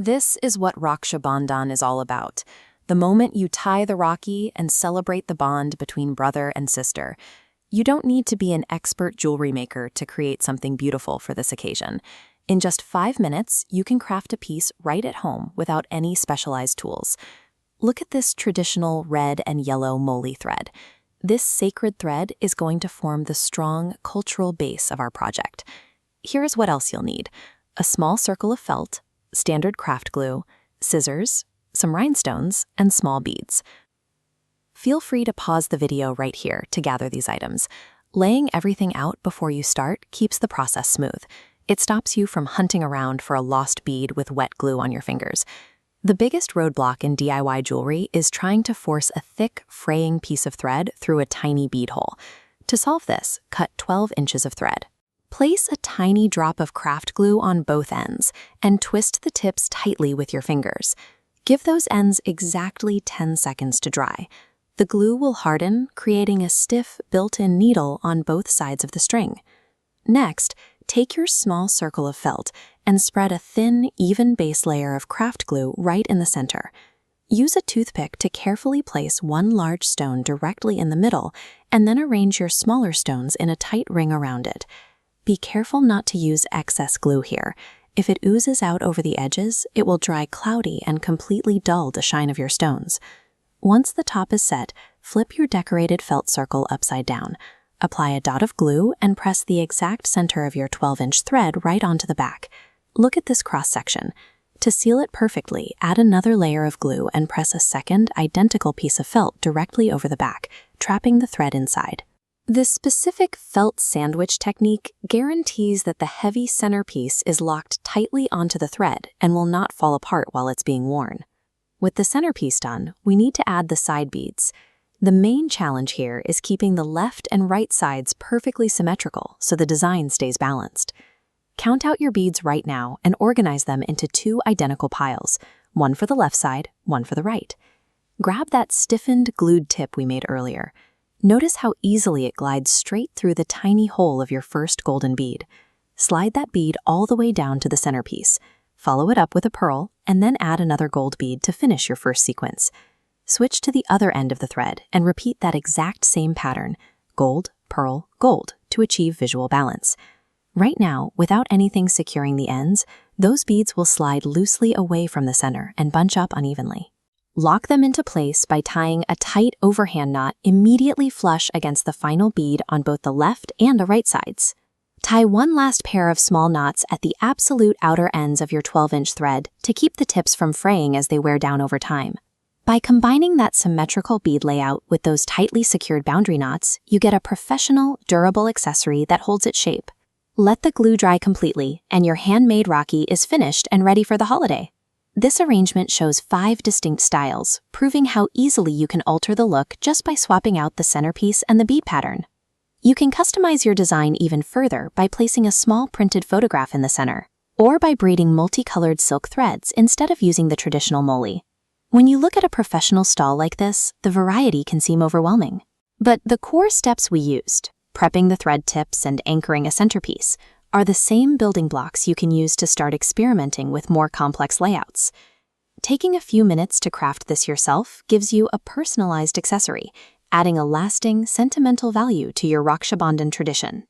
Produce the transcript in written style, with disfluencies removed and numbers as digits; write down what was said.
This is what Raksha Bandhan is all about. The moment you tie the Rakhi and celebrate the bond between brother and sister. You don't need to be an expert jewelry maker to create something beautiful for this occasion. In just 5 minutes, you can craft a piece right at home without any specialized tools. Look at this traditional red and yellow moli thread. This sacred thread is going to form the strong cultural base of our project. Here's what else you'll need: a small circle of felt, standard craft glue, scissors, some rhinestones, and small beads. Feel free to pause the video right here to gather these items. Laying everything out before you start keeps the process smooth. It stops you from hunting around for a lost bead with wet glue on your fingers. The biggest roadblock in DIY jewelry is trying to force a thick, fraying piece of thread through a tiny bead hole. To solve this, cut 12 inches of thread. Place a tiny drop of craft glue on both ends and twist the tips tightly with your fingers. Give those ends exactly 10 seconds to dry. The glue will harden, creating a stiff, built-in needle on both sides of the string. Next, take your small circle of felt and spread a thin, even base layer of craft glue right in the center. Use a toothpick to carefully place one large stone directly in the middle and then arrange your smaller stones in a tight ring around it. Be careful not to use excess glue here. If it oozes out over the edges, it will dry cloudy and completely dull the shine of your stones. Once the top is set, flip your decorated felt circle upside down. Apply a dot of glue and press the exact center of your 12-inch thread right onto the back. Look at this cross-section. To seal it perfectly, add another layer of glue and press a second, identical piece of felt directly over the back, trapping the thread inside. This specific felt sandwich technique guarantees that the heavy centerpiece is locked tightly onto the thread and will not fall apart while it's being worn. With the centerpiece done, we need to add the side beads. The main challenge here is keeping the left and right sides perfectly symmetrical so the design stays balanced. Count out your beads right now and organize them into 2 identical piles, one for the left side, one for the right. Grab that stiffened, glued tip we made earlier. Notice how easily it glides straight through the tiny hole of your first golden bead. Slide that bead all the way down to the centerpiece. Follow it up with a pearl, and then add another gold bead to finish your first sequence. Switch to the other end of the thread and repeat that exact same pattern, gold, pearl, gold, to achieve visual balance. Right now, without anything securing the ends, those beads will slide loosely away from the center and bunch up unevenly. Lock them into place by tying a tight overhand knot immediately flush against the final bead on both the left and the right sides. Tie one last pair of small knots at the absolute outer ends of your 12-inch thread to keep the tips from fraying as they wear down over time. By combining that symmetrical bead layout with those tightly secured boundary knots, you get a professional, durable accessory that holds its shape. Let the glue dry completely, and your handmade Rakhi is finished and ready for the holiday. This arrangement shows 5 distinct styles, proving how easily you can alter the look just by swapping out the centerpiece and the bead pattern. You can customize your design even further by placing a small printed photograph in the center, or by braiding multicolored silk threads instead of using the traditional moli. When you look at a professional stall like this, the variety can seem overwhelming. But the core steps we used, prepping the thread tips and anchoring a centerpiece, are the same building blocks you can use to start experimenting with more complex layouts. Taking a few minutes to craft this yourself gives you a personalized accessory, adding a lasting, sentimental value to your Raksha Bandhan tradition.